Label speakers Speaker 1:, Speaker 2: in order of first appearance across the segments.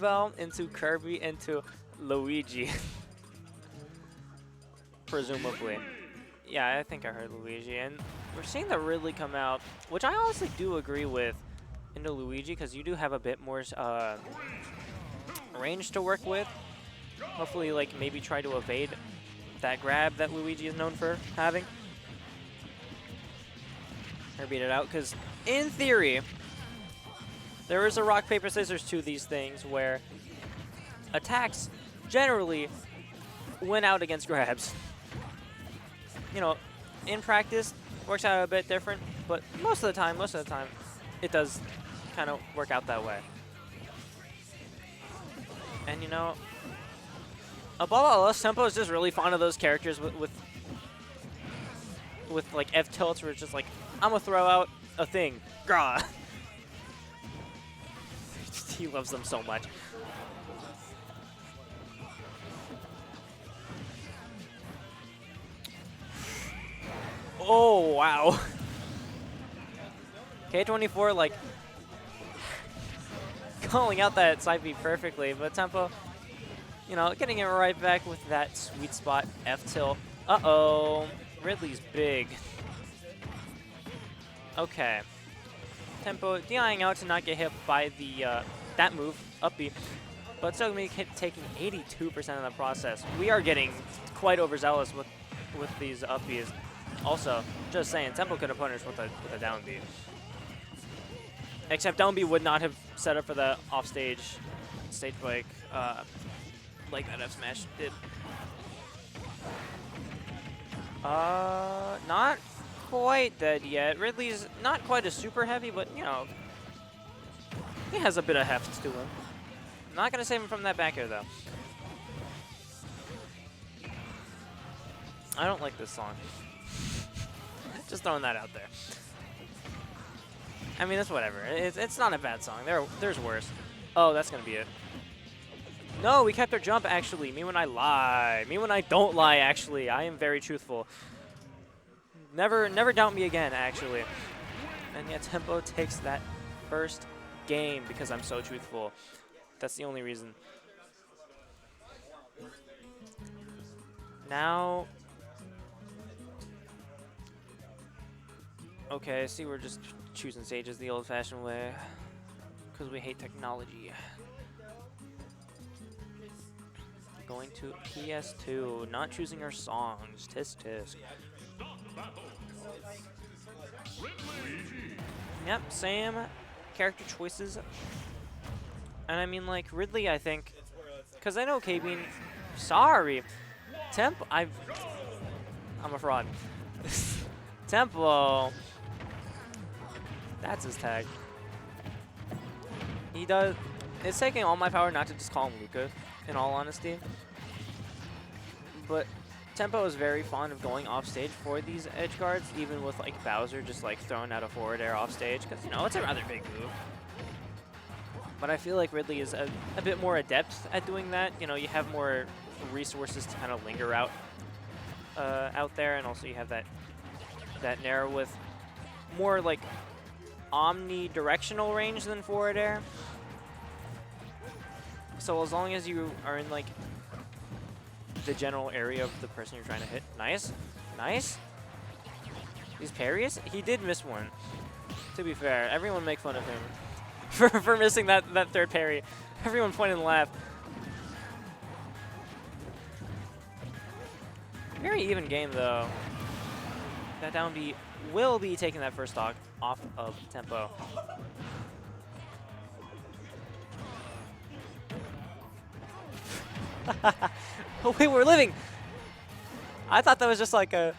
Speaker 1: bell into Kirby into Luigi. Presumably. Yeah, I think I heard Luigi. And we're seeing the Ridley come out, which I honestly do agree with, into Luigi, because you do have a bit more range to work with. Hopefully, like, maybe try to evade that grab that Luigi is known for having. Or beat it out, because in theory, there is a rock, paper, scissors to these things where attacks generally win out against grabs. You know, in practice, works out a bit different, but most of the time, it does kind of work out that way. And you know, above all else, Tempo is just really fond of those characters with like F tilts where it's just like, I'm gonna throw out a thing. Grah. He loves them so much. Oh, wow. K24, like, calling out that side B perfectly, but Tempo, you know, getting it right back with that sweet spot F tilt. Uh-oh. Ridley's big. Okay. Tempo DIing out to not get hit by the that move, up B, but TokenMTG taking 82% of the process. We are getting quite overzealous with these up Bs. Also, just saying, Tempo could have punished with a down B. Except down B would not have set up for the offstage stage break like that F smash did. Not quite dead yet. Ridley's not quite as super heavy, but you know, he has a bit of heft to him. Not gonna save him from that back air though. I don't like this song. Just throwing that out there. I mean, it's whatever. It's not a bad song. There's worse. Oh, that's gonna be it. No, we kept our jump, actually. Me when I lie. Me when I don't lie, actually. I am very truthful. Never doubt me again, actually. And yet Tempo takes that first game because I'm so truthful. That's the only reason. Now... Okay, see, we're just choosing stages the old-fashioned way because we hate technology. Going to PS2, not choosing our songs. Tisk tisk. Yep, same character choices. And I mean, like, Ridley, I think, because I know K-Bean, sorry. I'm a fraud. Tempo. That's his tag. He does. It's taking all my power not to just call him Luca, in all honesty. But Tempo is very fond of going off stage for these edge guards, even with like Bowser just like throwing out a forward air off stage, because you know it's a rather big move. But I feel like Ridley is a bit more adept at doing that. You know, you have more resources to kind of linger out there, and also you have that Nair with more like omnidirectional range than forward air. So as long as you are in like the general area of the person you're trying to hit. Nice. Nice. These parries? He did miss one. To be fair, everyone make fun of him for missing that third parry. Everyone point and laugh. Very even game though. That down B will be taking that first stock off of Tempo. Oh wait, we're living! I thought that was just like a,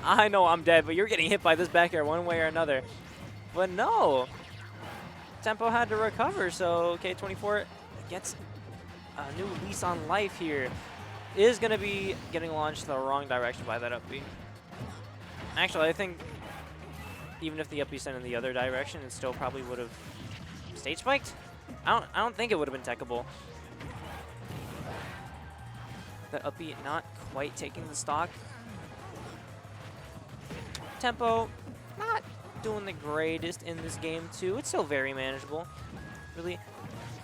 Speaker 1: I know I'm dead, but you're getting hit by this back air one way or another. But no! Tempo had to recover, so K24 gets a new lease on life here. Is going to be getting launched the wrong direction by that up B. Actually, I think even if the up B sent in the other direction, it still probably would have stage spiked. I don't think it would have been techable. That up B not quite taking the stock. Tempo not doing the greatest in this game too. It's still very manageable. Really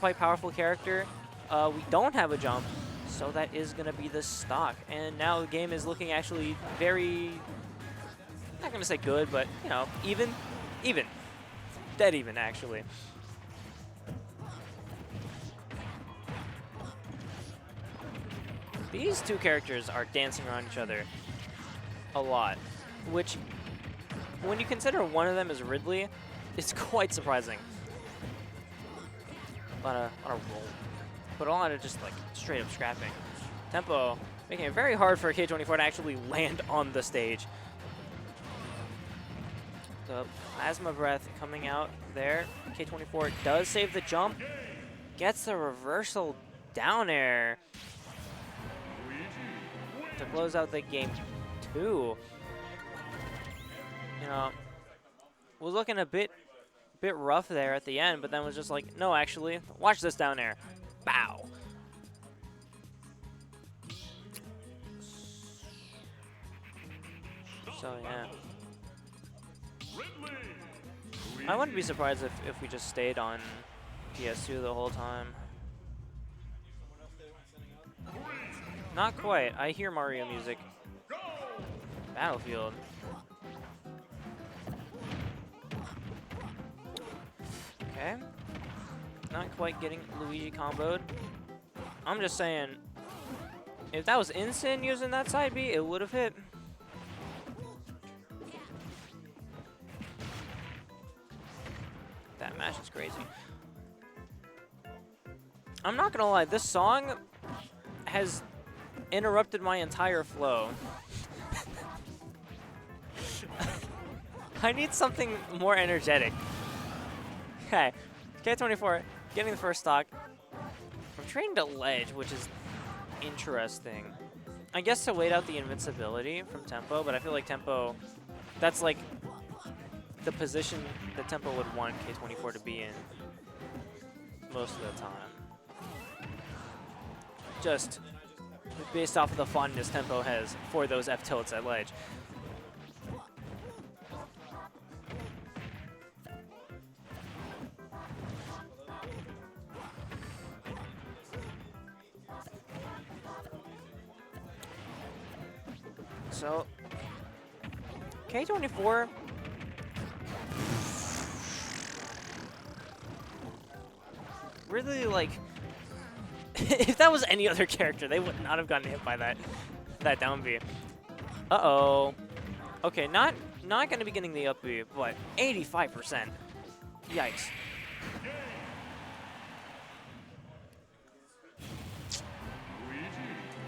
Speaker 1: quite powerful character. We don't have a jump, so that is going to be the stock. And now the game is looking actually very, I'm not going to say good, but, you know, even. Dead even, actually. These two characters are dancing around each other a lot, which, when you consider one of them is Ridley, it's quite surprising. On a roll. But a lot of just like straight up scrapping. Tempo making it very hard for K24 to actually land on the stage. The plasma breath coming out there. K24 does save the jump. Gets the reversal down air to close out the game 2. You know, was looking a bit rough there at the end, but then was just like, no, actually, watch this down air. Bow. So, yeah. I wouldn't be surprised if we just stayed on PS2 the whole time. Not quite. I hear Mario music. Battlefield. Okay. Not quite getting Luigi comboed. I'm just saying, if that was Instant using that side B, it would have hit. That match is crazy. I'm not gonna lie, this song has interrupted my entire flow. I need something more energetic. Okay, K24 getting the first stock. I'm trading to ledge, which is interesting. I guess to wait out the invincibility from Tempo, but I feel like Tempo, that's like the position that Tempo would want K24 to be in most of the time. Just based off of the fondness Tempo has for those F tilts at ledge. So, K24 really, like, if that was any other character, they would not have gotten hit by that down B. Uh-oh. Okay, not going to be getting the up B, but 85%. Yikes.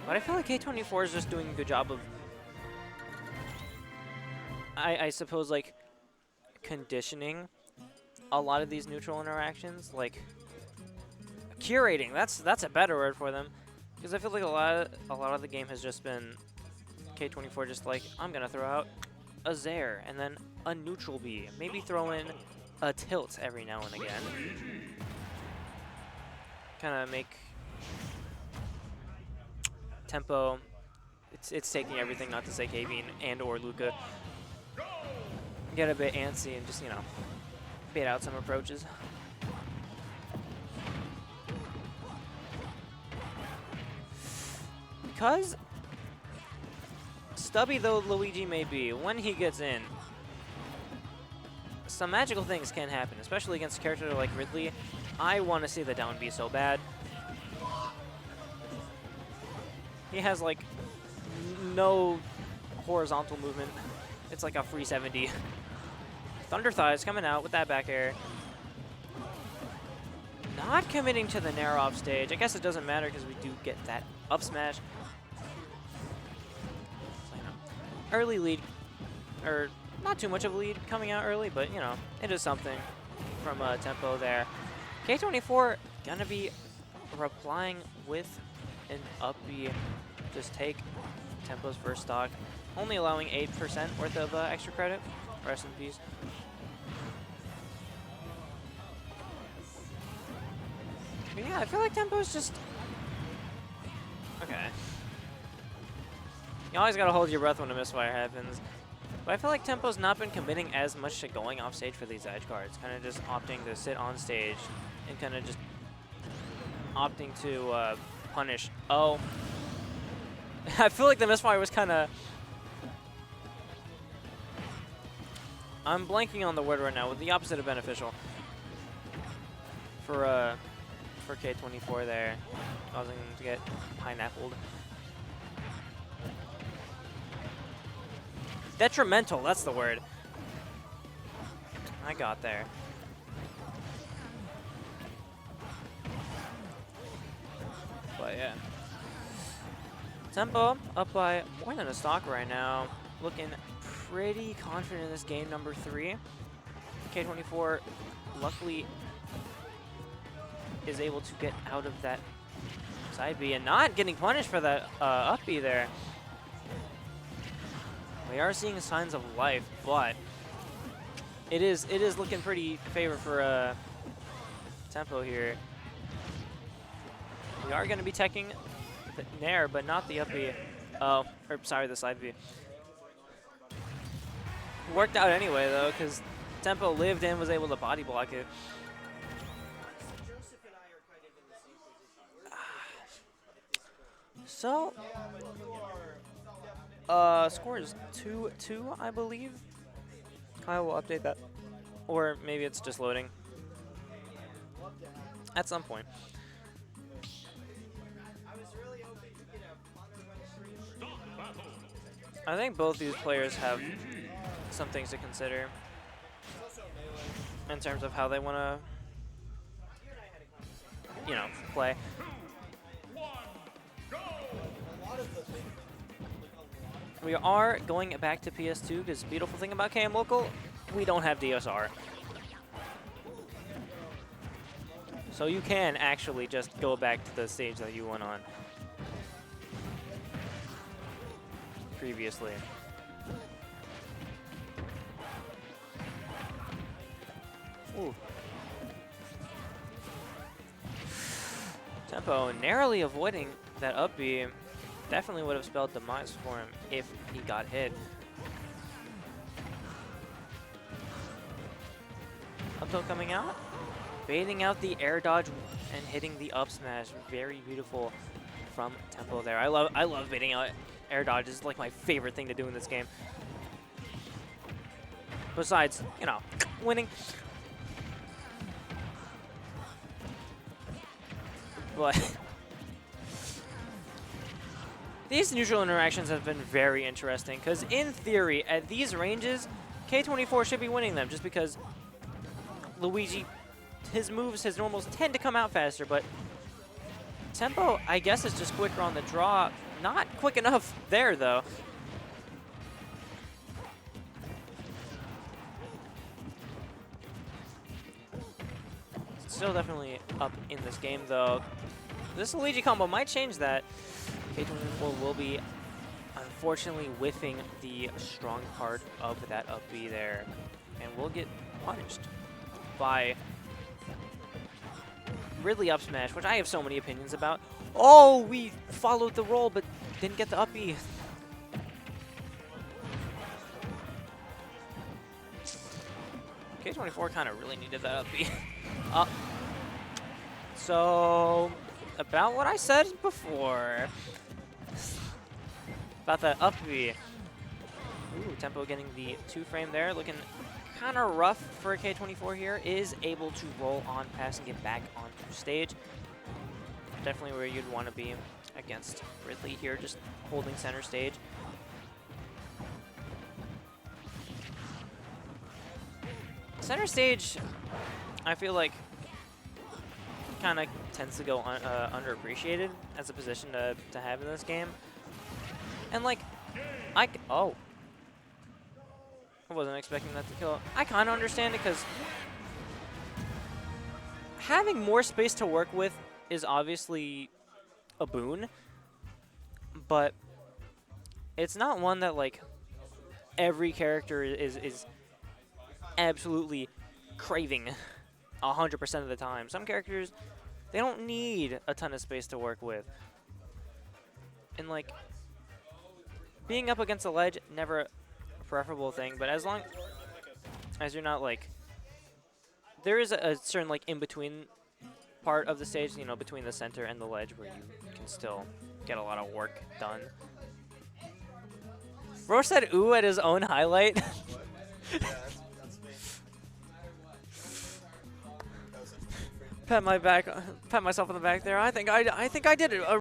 Speaker 1: But I feel like K24 is just doing a good job of, I suppose, like, conditioning a lot of these neutral interactions, like curating. That's a better word for them, because I feel like a lot of the game has just been K24 just like, I'm gonna throw out a Zair and then a neutral B, maybe throw in a tilt every now and again, kind of make Tempo. It's taking everything, not to say Kevin and or Luca, get a bit antsy and just, you know, bait out some approaches. Because stubby though Luigi may be, when he gets in, some magical things can happen, especially against a character like Ridley. I want to see the down B so bad. He has like no horizontal movement. It's like a free 70. Thunder Thighs coming out with that back air. Not committing to the narrow off stage. I guess it doesn't matter because we do get that up smash. So, you know, early lead, or not too much of a lead coming out early, but you know, it is something from Tempo there. K24 gonna be replying with an up B. Just take Tempo's first stock, only allowing 8% worth of extra credit. Rest in peace. But yeah, I feel like Tempo's just... Okay. You always gotta hold your breath when a misfire happens. But I feel like Tempo's not been committing as much to going off stage for these edge cards. Kind of just opting to sit on stage and kind of just opting to punish. Oh. I feel like the misfire was kind of... I'm blanking on the word right now, with the opposite of beneficial. For K24 there, causing him to get pineappled. Detrimental, that's the word. I got there. But yeah. Tempo up by more than a stock right now. Looking pretty confident in this game, number 3. K24 luckily is able to get out of that side B and not getting punished for that up B there. We are seeing signs of life, but it is looking pretty favor for Tempo here. We are going to be teching the Nair, but not the up B. Oh, or sorry, the side B. Worked out anyway though, because Tempo lived and was able to body block it. So, score is 2-2, I believe. I will update that. Or maybe it's just loading. At some point. I think both these players have some things to consider in terms of how they want to, you know, play. We are going back to PS2 because the beautiful thing about KMLocal, we don't have DSR. So you can actually just go back to the stage that you went on previously. Ooh. Tempo narrowly avoiding that up B. Definitely would have spelled demise for him if he got hit. Up tilt coming out, baiting out the air dodge and hitting the up smash. Very beautiful from Tempo there. I love baiting out air dodge. It's like my favorite thing to do in this game. Besides, you know, winning. But these neutral interactions have been very interesting because in theory, at these ranges, K24 should be winning them just because Luigi, his moves, his normals tend to come out faster, but Tempo, I guess, is just quicker on the draw. Not quick enough there, though. Still definitely up in this game, though. This Luigi combo might change that. K24 will be, unfortunately, whiffing the strong part of that up B there. And will get punished by Ridley up smash, which I have so many opinions about. Oh, we followed the roll, but didn't get the up B. K24 kind of really needed that up B. So, about what I said before. About that up B. Ooh, Tempo getting the 2-frame there. Looking kind of rough for K24 here. Is able to roll on pass and get back onto stage. Definitely where you'd want to be against Ridley here, just holding center stage. Center stage, I feel like, kind of tends to go underappreciated as a position to have in this game. And like, I wasn't expecting that to kill. I kind of understand it because having more space to work with is obviously a boon, but it's not one that like every character is absolutely craving 100% of the time. Some characters, they don't need a ton of space to work with. And like, being up against a ledge, never a preferable thing, but as long as you're not like, there is a certain like in-between part of the stage, you know, between the center and the ledge where you can still get a lot of work done. Bro said ooh at his own highlight.
Speaker 2: Yeah, that's me.
Speaker 1: Pat myself on the back there. I think I did it.